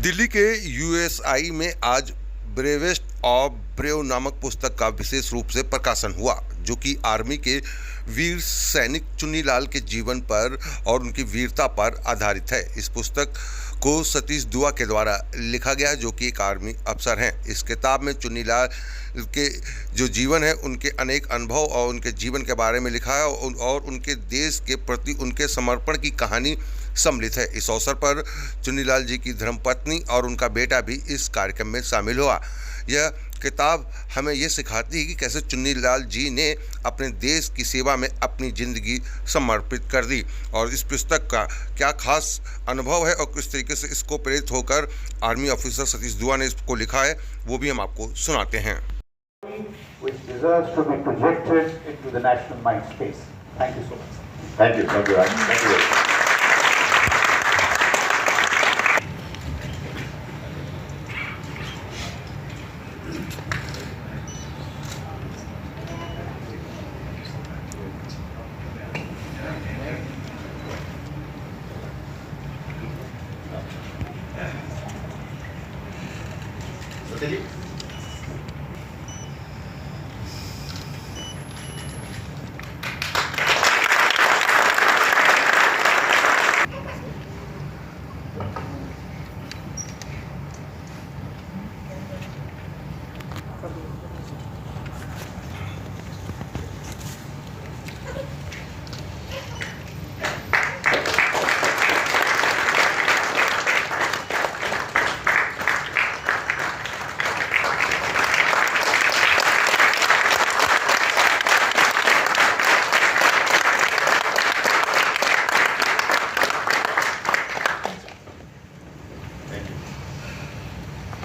दिल्ली के यूएसआई में आज ब्रेवेस्ट ऑफ ब्रेव नामक पुस्तक का विशेष रूप से प्रकाशन हुआ, जो कि आर्मी के वीर सैनिक चुन्नीलाल के जीवन पर और उनकी वीरता पर आधारित है। इस पुस्तक को सतीश दुआ के द्वारा लिखा गया, जो कि एक आर्मी अफसर हैं। इस किताब में चुन्नीलाल के जो जीवन है, उनके अनेक अनुभव और उनके जीवन के बारे में लिखा है और उनके देश के प्रति उनके समर्पण की कहानी सम्मिलित है। इस अवसर पर चुन्नीलाल जी की धर्मपत्नी और उनका बेटा भी इस कार्यक्रम में शामिल हुआ। यह किताब हमें यह सिखाती है कि कैसे चुन्नीलाल जी ने अपने देश की सेवा में अपनी ज़िंदगी समर्पित कर दी, और इस पुस्तक का क्या खास अनुभव है और किस तरीके से इसको प्रेरित होकर आर्मी ऑफिसर सतीश दुआ ने इसको लिखा है, वो भी हम आपको सुनाते हैं। Which deserves to be projected into the national mind space. Thank you so much. Thank you, Raj. Thank you very much. Satyaji.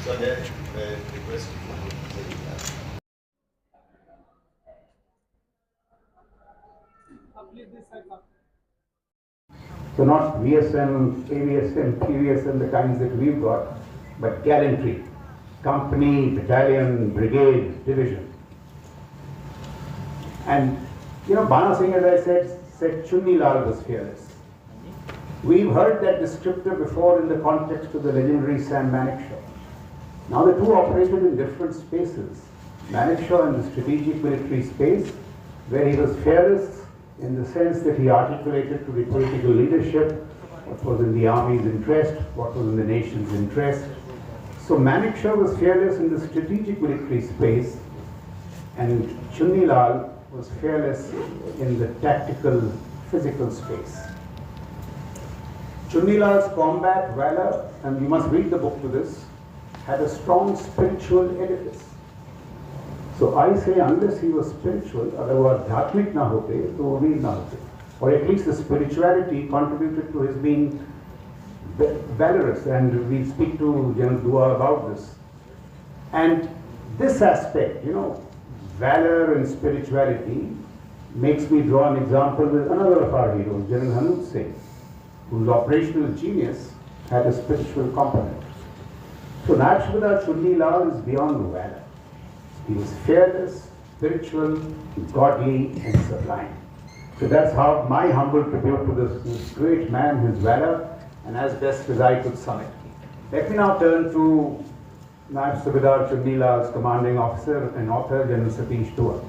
So then, request So not VSM, AVSM, PVSM, the kinds that we've got, but gallantry, company, battalion, brigade, division. And you know, Bana Singh, as I said Chunni-Lal was fearless. We've heard that descriptor before in the context of the legendary Sam Manekshaw. Now the two operated in different spaces. Manekshaw in the strategic military space, where he was fearless in the sense that he articulated to the political leadership what was in the army's interest, what was in the nation's interest. So Manekshaw was fearless in the strategic military space, and Chunni-Lal was fearless in the tactical, physical space. Chunni-Lal's combat valor, and you must read the book to this, had a strong spiritual edifice. So I say, unless he was spiritual, अगर वो आध्यात्मिक ना होते तो वो वीर ना होते, or at least the spirituality contributed to his being valorous, and we speak to General Dua about this. And this aspect, you know, valor and spirituality, makes me draw an example with another of our heroes, General Hanuj Singh, whose operational genius had a spiritual component. So Naib Subedar Chunni-Lal is beyond valor. He was fearless, spiritual, godly, and sublime. So that's how my humble tribute to this great man, his valor, and as best as I could sum it. Let me now turn to Naib Subedar Chunni-Lal's commanding officer and author, General Satish Dua.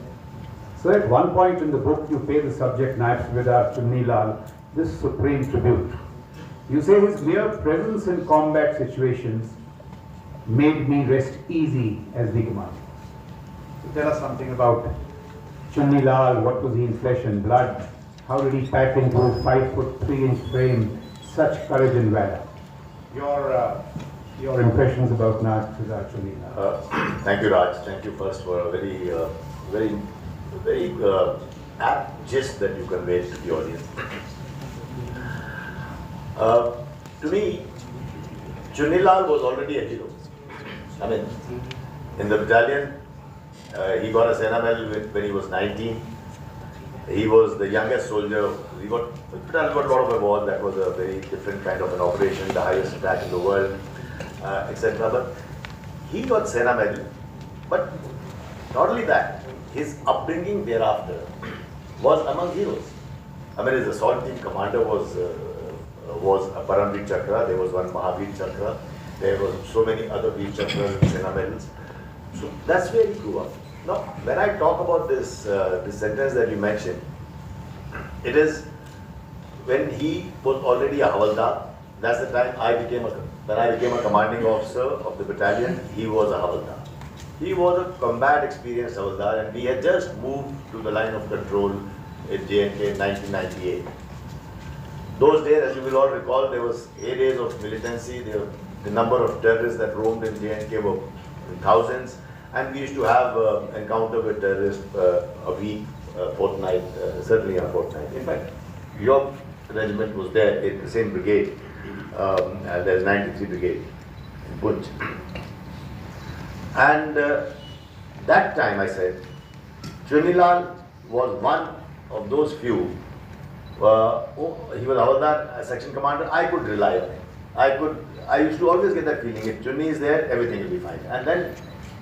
So at one point in the book, you pay the subject Naib Subedar Chunni-Lal this supreme tribute. You say his mere presence in combat situations made me rest easy as the commander. So tell us something about Chunni-Lal. What was he in flesh and blood? How did he pack into a 5'3" frame such courage and valor? Your impressions about Naib Subedar Chunni-Lal. Thank you, Raj. Thank you first for a very apt gist that you conveyed to the audience. To me, Chunni-Lal was already a hero. I mean, in the battalion, he got a Sena medal when he was 19. He was the youngest soldier. He got a lot of awards. That was a very different kind of an operation, the highest attack in the world, etc. But he got Sena medal. But not only that, his upbringing thereafter was among heroes. I mean, his assault team commander was a Paramveer Chakra. There was one Mahavir Chakra. There were so many other Veer Chakras and Sena medals. So that's where he grew up. Now, when I talk about this, this sentence that you mentioned, it is when he was already a Havaldar. That's the time when I became a commanding officer of the battalion, he was a Havaldar. He was a combat experienced Havaldar, and we had just moved to the line of control in J&K in 1998. Those days, as you will all recall, there was 8 days of militancy. The number of terrorists that roamed in J&K were in thousands, and we used to have encounter with terrorists a week, fortnight, certainly a fortnight. In fact, your regiment was there in the same brigade, and there's 93 Brigade in Punch. And that time I said, Chunilal was one of those few. He was Havaldar, a section commander. I could rely on him. I used to always get that feeling. If Chunni is there, everything will be fine. And then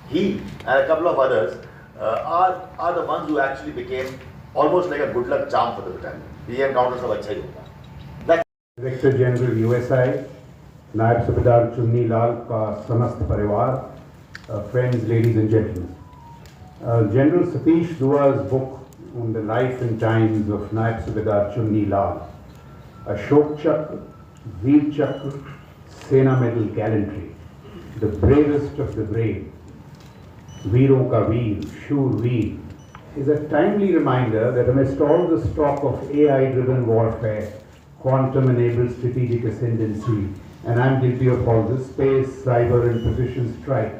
he and a couple of others are the ones who actually became almost like a good luck charm for the battalion. He encountered सब अच्छा ही होगा. Director General USI, Naib Subedar Chunni Lal ka samast parivar, friends, ladies and gentlemen. General Satish Dua's book on the life and times of Naib Subedar Chunni Lal, Ashok Chakra, Veer Chakra, Sena Medal Gallantry, the bravest of the brave, Veeron ka Veer, Shur Veer, is a timely reminder that amidst all the talk of AI-driven warfare, quantum-enabled strategic ascendancy, and I'm guilty of all this, space, cyber and precision strike,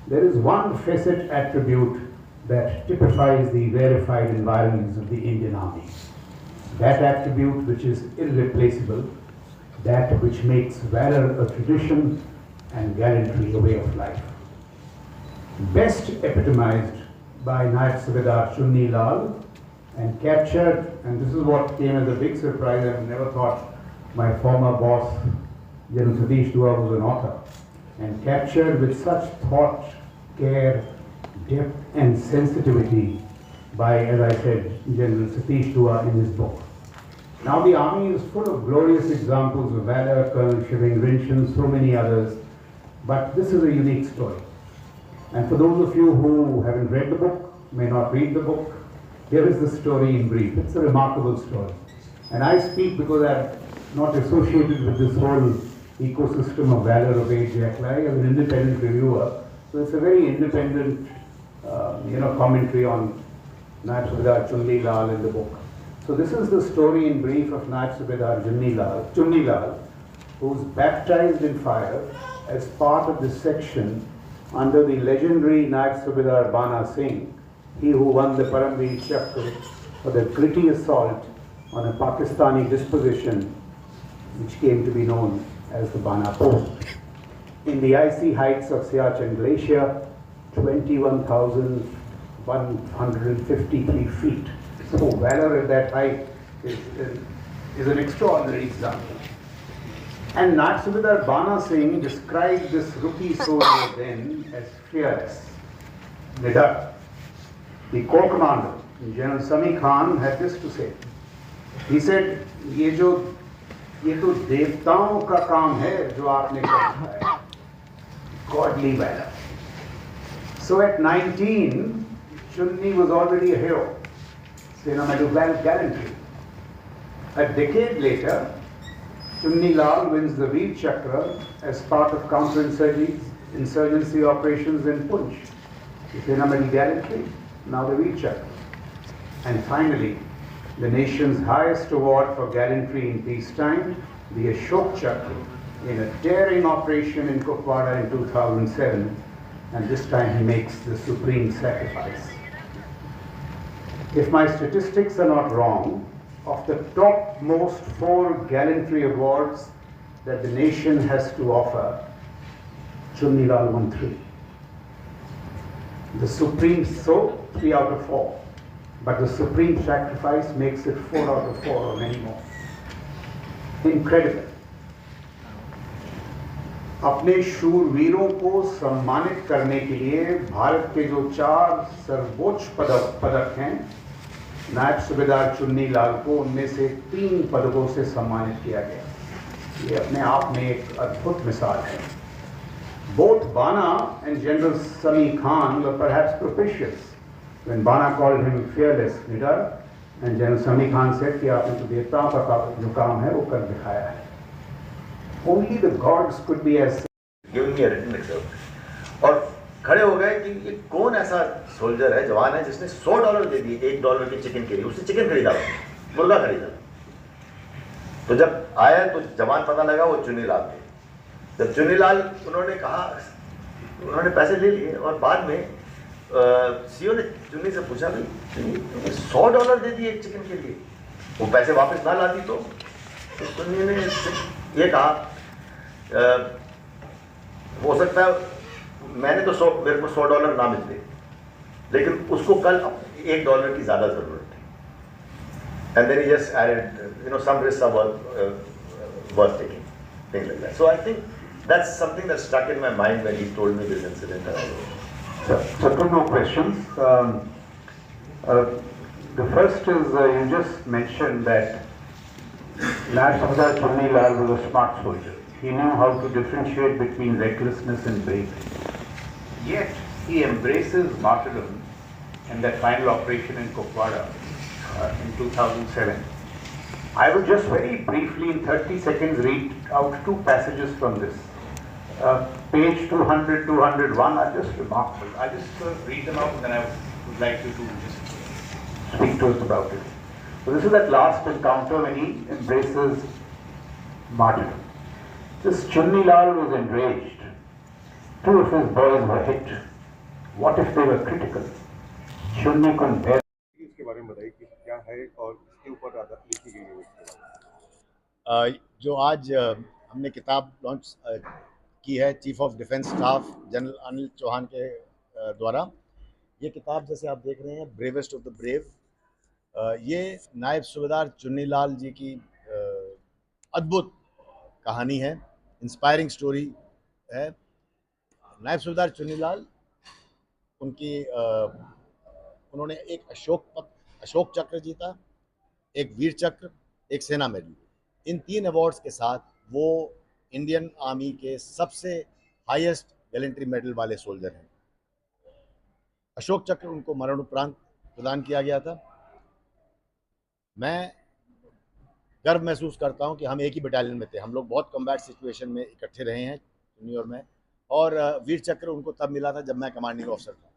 there is one facet attribute that typifies the verified environments of the Indian Army. That attribute which is irreplaceable, that which makes valor a tradition and gallantry a way of life. Best epitomized by Naib Subedar Chunni Lal and captured, and this is what came as a big surprise. I never thought my former boss, General Satish Dua, was an author, and captured with such thought, care, depth and sensitivity by, as I said, General Satish Dua in his book. Now the army is full of glorious examples of valor, Colonel Shiving Rinchan, so many others, but this is a unique story. And for those of you who haven't read the book, may not read the book, here is the story in brief. It's a remarkable story. And I speak because I'm not associated with this whole ecosystem of valor of age Jack Lai as an independent reviewer. So it's a very independent, commentary on Naib Subedar Chunni Lal in the book. So this is the story in brief of Naib Subedar Chunni Lal, who was baptized in fire as part of this section under the legendary Naib Subedar Bana Singh, he who won the Paramveer Chakra for the gritty assault on a Pakistani disposition which came to be known as the Bana Post. In the icy heights of Siachen Glacier, 21,153 feet. So valor at that height is an extraordinary example. And Naib Subedar Bana Singh described this rookie soldier then as fearless, Nidar. The corps commander, General Sami Khan, had this to say. He said, ये तो देवताओं का काम है जो आपने कर दिखाया. Godly valor. So at 19, Chunni was already a hero. Sena Medal Gallantry. A decade later, Chunni Lal wins the Veer Chakra as part of counter-insurgency operations in Punch. The Sena Medal Gallantry, now the Veer Chakra. And finally, the nation's highest award for gallantry in peacetime, the Ashok Chakra, in a daring operation in Kukwara in 2007, and this time he makes the supreme sacrifice. If my statistics are not wrong, of the topmost 4 gallantry awards that the nation has to offer, Chunni Lal won 3. The supreme, 3 out of 4. But the supreme sacrifice makes it 4 out of 4 or many more. Incredible. अपने शूरवीरों को सम्मानित करने के लिए भारत के जो 4 सर्वोच्च पदक हैं, नायब सूबेदार चुन्नी लाल को उनमें से 3 पदकों से सम्मानित किया गया. ये अपने आप में एक अद्भुत मिसाल है. Both Bana and General Sami Khan were perhaps propitious when Bana called him fearless leader and General Sami Khan said कि आपने तो देवताओं का जो काम है वो कर दिखाया है. Only the gods could be as giving me a written excerpt. और खड़े हो गए कि ये कौन ऐसा सोल्जर है, जवान है, जिसने $100 दे दिए $1 के चिकन के लिए. उसने चिकन खरीदा, मुर्गा खरीदा. तो जब आया तो जवान पता लगा वो चुन्नीलाल थे. जब चुन्नीलाल उन्होंने कहा, उन्होंने पैसे ले लिए और बाद में सीओ ने चुन्नी से पूछा भी तुमने $100 दे दिए एक चिकन के लिए, वो पैसे वापस ना लाती तो चुन्नी ने ये कहा हो सकता है मैंने तो मेरे को $100 ना मिलते, लेकिन उसको कल $1 की ज़्यादा ज़रूरत थी. And then he just added, some risks are worth taking, things like that. So I think that's something that stuck in my mind when he told me this incident. So two more questions. The first is you just mentioned that Lord Sardar Chunni-Lal was a smart soldier. He knew how to differentiate between recklessness and bravery. Yet he embraces martyrdom in that final operation in Kuppwada in 2007. I will just very briefly in 30 seconds read out two passages from this. Page 200, 201 are just remarkable. I'll just read them out and then I would like you to just speak to us about it. So this is that last encounter when he embraces martyrdom. This Chunni-Lal was enraged. Two of his boys were hit. What if they were critical? Chunni couldn't bear. इसके बारे में बताइए कि क्या है और इसके ऊपर लिखी गई है उसके जो आज हमने किताब लॉन्च की है chief of defence staff general Anil Chauhan के द्वारा. ये किताब जैसे आप देख रहे हैं ब्रेवेस्ट ऑफ द ब्रेव, ये नायब सूबेदार चुन्नीलाल जी की अद्भुत कहानी है, इंस्पायरिंग स्टोरी है. नायब सूबेदार चुन्नीलाल उन्होंने एक अशोक चक्र जीता, एक वीर चक्र, एक सेना मेडल. इन 3 अवार्ड्स के साथ वो इंडियन आर्मी के सबसे हाईएस्ट गैलेंट्री मेडल वाले सोल्जर हैं. अशोक चक्र उनको मरणोपरांत प्रदान किया गया था. मैं गर्व महसूस करता हूं कि हम एक ही बटालियन में थे. हम लोग बहुत कॉम्बैट सिचुएशन में इकट्ठे रहे हैं, चुन्नी और मैं. और वीर चक्र उनको तब मिला था जब मैं कमांडिंग ऑफिसर था.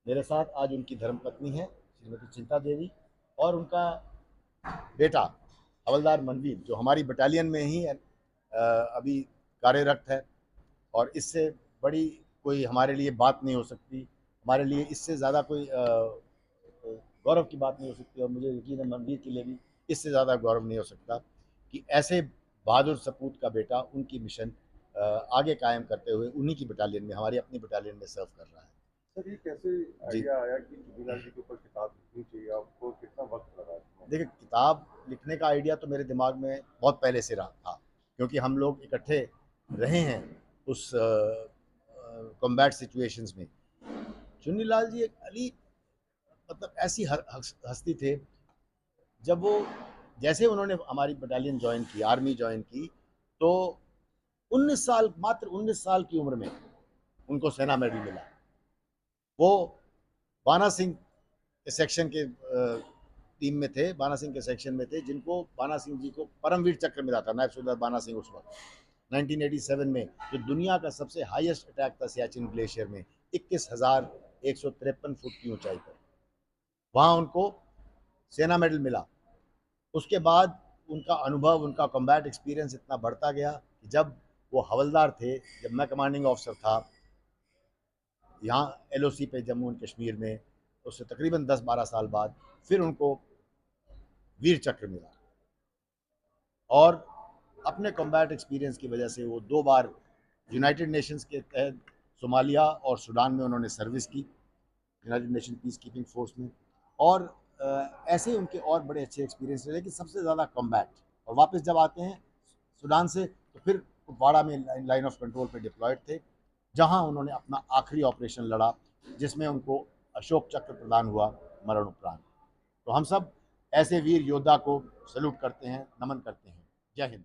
मेरे साथ आज उनकी धर्मपत्नी है श्रीमती चिंता देवी और उनका बेटा हवलदार मनवीर, जो हमारी बटालियन में ही अभी कार्यरत है. और इससे बड़ी कोई हमारे लिए बात नहीं हो सकती, हमारे लिए इससे ज़्यादा कोई गौरव की बात नहीं हो सकती. और मुझे यकीन है मनवीर के लिए भी इससे ज़्यादा गौरव नहीं हो सकता कि ऐसे बहादुर सपूत का बेटा उनकी मिशन आगे कायम करते हुए उन्हीं की बटालियन में, हमारी अपनी बटालियन में सर्व कर रहा है. सर ये कैसे आइडिया आया कि चुन्नीलाल जी के ऊपर किताब लिखनी चाहिए, आपको कितना वक्त लगा? देखिए, किताब लिखने का आइडिया तो मेरे दिमाग में बहुत पहले से रहा था, क्योंकि हम लोग इकट्ठे रहे हैं उस कॉम्बैट सिचुएशंस में. चुन्नीलाल जी एक मतलब ऐसी हस्ती थे, जब वो जैसे उन्होंने हमारी बटालियन ज्वाइन की, आर्मी ज्वाइन की, तो 19 साल, मात्र 19 साल की उम्र में उनको सेना मेडल मिला. वो बाना सिंह के सेक्शन के टीम में थे, बाना सिंह के सेक्शन में थे, जिनको बाना सिंह जी को परमवीर चक्र मिला था, नायब सूबेदार बाना सिंह उस वक्त 1987 में, जो दुनिया का सबसे हाईएस्ट अटैक था सियाचिन ग्लेशियर में 21,153 फुट की ऊंचाई पर. वहाँ उनको सेना मेडल मिला. उसके बाद उनका अनुभव, उनका कॉम्बैट एक्सपीरियंस इतना बढ़ता गया कि जब वो हवलदार थे, जब मैं कमांडिंग ऑफिसर था यहाँ LOC पे जम्मू एंड कश्मीर में, उससे तकरीबन 10-12 साल बाद फिर उनको वीर चक्र मिला. और अपने कॉम्बैट एक्सपीरियंस की वजह से वो 2 बार यूनाइटेड नेशंस के तहत सोमालिया और सूडान में उन्होंने सर्विस की, United nation peace keeping force में. और ऐसे उनके और बड़े अच्छे एक्सपीरियंस रहे, लेकिन सबसे ज़्यादा कॉम्बैट. और वापस जब आते हैं सूडान से तो फिर कुपवाड़ा में लाइन ऑफ कंट्रोल पे डिप्लॉयड थे, जहां उन्होंने अपना आखिरी ऑपरेशन लड़ा, जिसमें उनको अशोक चक्र प्रदान हुआ मरणोपरांत. तो हम सब ऐसे वीर योद्धा को सल्यूट करते हैं, नमन करते हैं. जय हिंद.